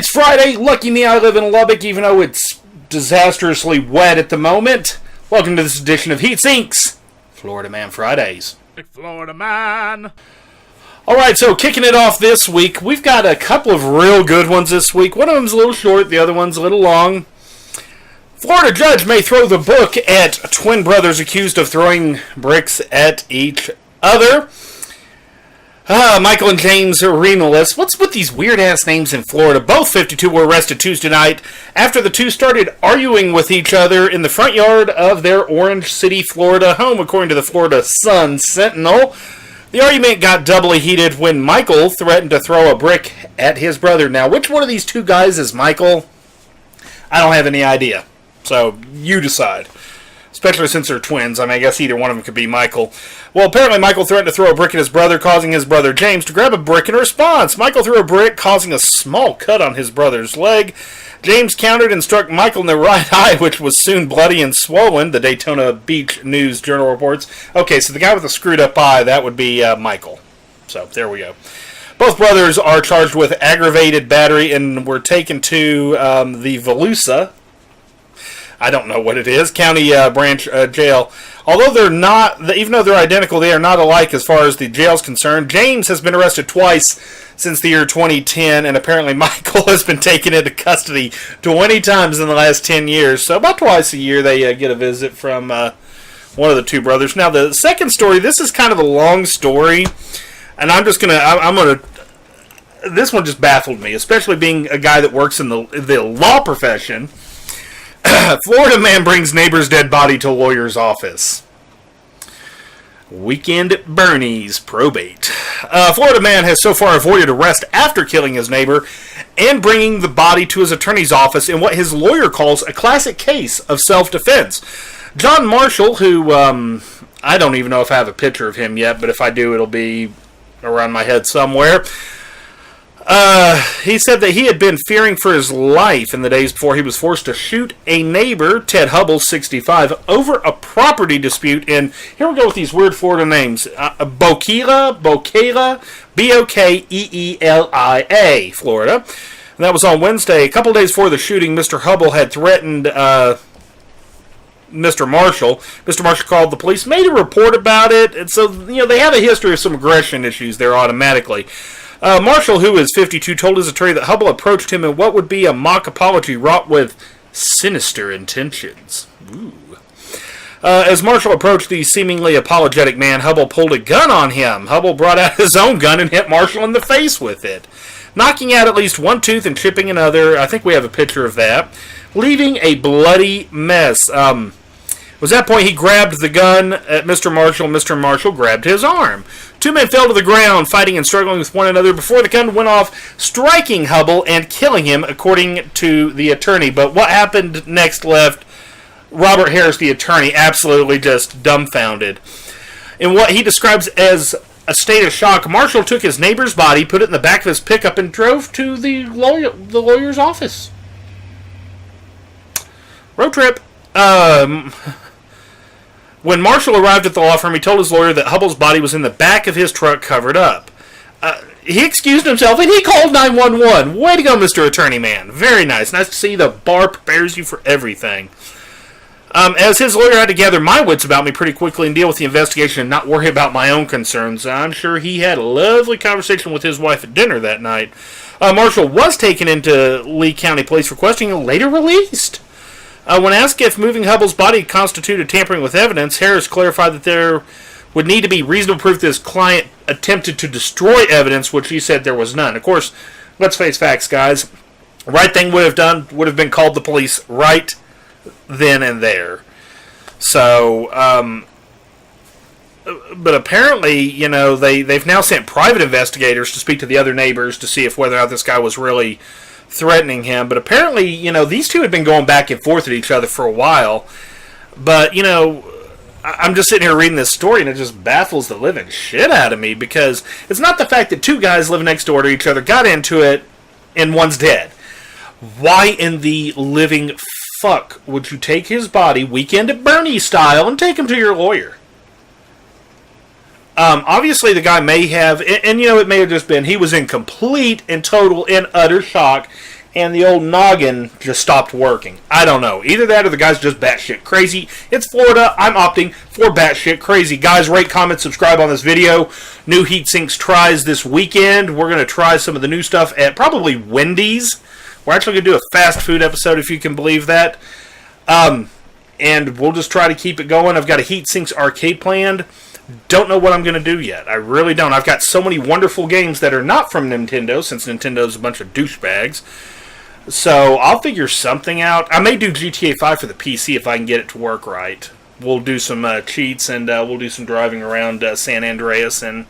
It's Friday. Lucky me, I live in Lubbock, even though it's disastrously wet at the moment. Welcome to this edition of Heat Sinks, Florida Man Fridays. Florida Man. Alright, so kicking it off this week, we've got a couple of real good ones this week. One of them's a little short, the other one's a little long. Florida judge may throw the book at twin brothers accused of throwing bricks at each other. Michael and James Arenales. What's with these weird-ass names in Florida? Both 52 were arrested Tuesday night after the two started arguing with each other in the front yard of their Orange City, Florida home, according to the Florida Sun-Sentinel. The argument got doubly heated when Michael threatened to throw a brick at his brother. Now, which one of these two guys is Michael? I don't have any idea. So, you decide. Especially since they're twins. I mean, I guess either one of them could be Michael. Well, apparently Michael threatened to throw a brick at his brother, causing his brother James to grab a brick in response. Michael threw a brick, causing a small cut on his brother's leg. James countered and struck Michael in the right eye, which was soon bloody and swollen, the Daytona Beach News Journal reports. Okay, so the guy with the screwed up eye, that would be Michael. So, there we go. Both brothers are charged with aggravated battery and were taken to the Volusia, I don't know what it is, County Branch Jail. Although they're not, even though they're identical, they are not alike as far as the jail's concerned. James has been arrested twice since the year 2010, and apparently Michael has been taken into custody 20 times in the last 10 years. So about twice a year they get a visit from one of the two brothers. Now the second story, this is kind of a long story, and this one just baffled me, especially being a guy that works in the law profession. Florida man brings neighbor's dead body to lawyer's office. Weekend at Bernie's Probate. Florida man has so far avoided arrest after killing his neighbor and bringing the body to his attorney's office in what his lawyer calls a classic case of self-defense. John Marshall, who, I don't even know if I have a picture of him yet, but if I do, it'll be around my head somewhere. He said that he had been fearing for his life in the days before he was forced to shoot a neighbor, Ted Hubble, 65, over a property dispute in, here we go with these weird Florida names, Bokeelia, B-O-K-E-E-L-I-A, Florida. And that was on Wednesday. A couple days before the shooting, Mr. Hubble had threatened Mr. Marshall. Mr. Marshall called the police, made a report about it, and so, they have a history of some aggression issues there automatically. Marshall, who is 52, told his attorney that Hubble approached him in what would be a mock apology wrought with sinister intentions. Ooh. As Marshall approached the seemingly apologetic man, Hubble pulled a gun on him. Hubble brought out his own gun and hit Marshall in the face with it, knocking out at least one tooth and chipping another. I think we have a picture of that, leaving a bloody mess. It was at that point he grabbed the gun at Mr. Marshall. Mr. Marshall grabbed his arm. Two men fell to the ground, fighting and struggling with one another before the gun went off, striking Hubble and killing him, according to the attorney. But what happened next left Robert Harris, the attorney, absolutely just dumbfounded. In what he describes as a state of shock, Marshall took his neighbor's body, put it in the back of his pickup, and drove to the lawyer's office. Road trip. When Marshall arrived at the law firm, he told his lawyer that Hubble's body was in the back of his truck covered up. He excused himself and he called 911. Way to go, Mr. Attorney Man. Very nice. Nice to see the bar prepares you for everything. As his lawyer had to gather my wits about me pretty quickly and deal with the investigation and not worry about my own concerns, I'm sure he had a lovely conversation with his wife at dinner that night. Marshall was taken into Lee County Police for questioning and later released. When asked if moving Hubble's body constituted tampering with evidence, Harris clarified that there would need to be reasonable proof that his client attempted to destroy evidence, which he said there was none. Of course, let's face facts, guys. The right thing would have been called the police right then and there. So, but apparently, they've now sent private investigators to speak to the other neighbors to see if whether or not this guy was really threatening him. But apparently, these two had been going back and forth at each other for a while. But, I'm just sitting here reading this story and it just baffles the living shit out of me, because it's not the fact that two guys living next door to each other got into it and one's dead. Why in the living fuck would you take his body, Weekend at Bernie style, and take him to your lawyer? Obviously, the guy may have, and it may have just been he was in complete and total and utter shock, and the old noggin just stopped working. I don't know. Either that or the guy's just batshit crazy. It's Florida. I'm opting for batshit crazy. Guys, rate, comment, subscribe on this video. New Heat Sinks tries this weekend. We're going to try some of the new stuff at probably Wendy's. We're actually going to do a fast food episode, if you can believe that. And we'll just try to keep it going. I've got a Heat Sinks arcade planned. Don't know what I'm going to do yet. I really don't. I've got so many wonderful games that are not from Nintendo, since Nintendo's a bunch of douchebags. So I'll figure something out. I may do GTA 5 for the PC if I can get it to work right. We'll do some cheats, and we'll do some driving around San Andreas and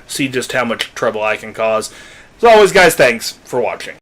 see just how much trouble I can cause. As always, guys, thanks for watching.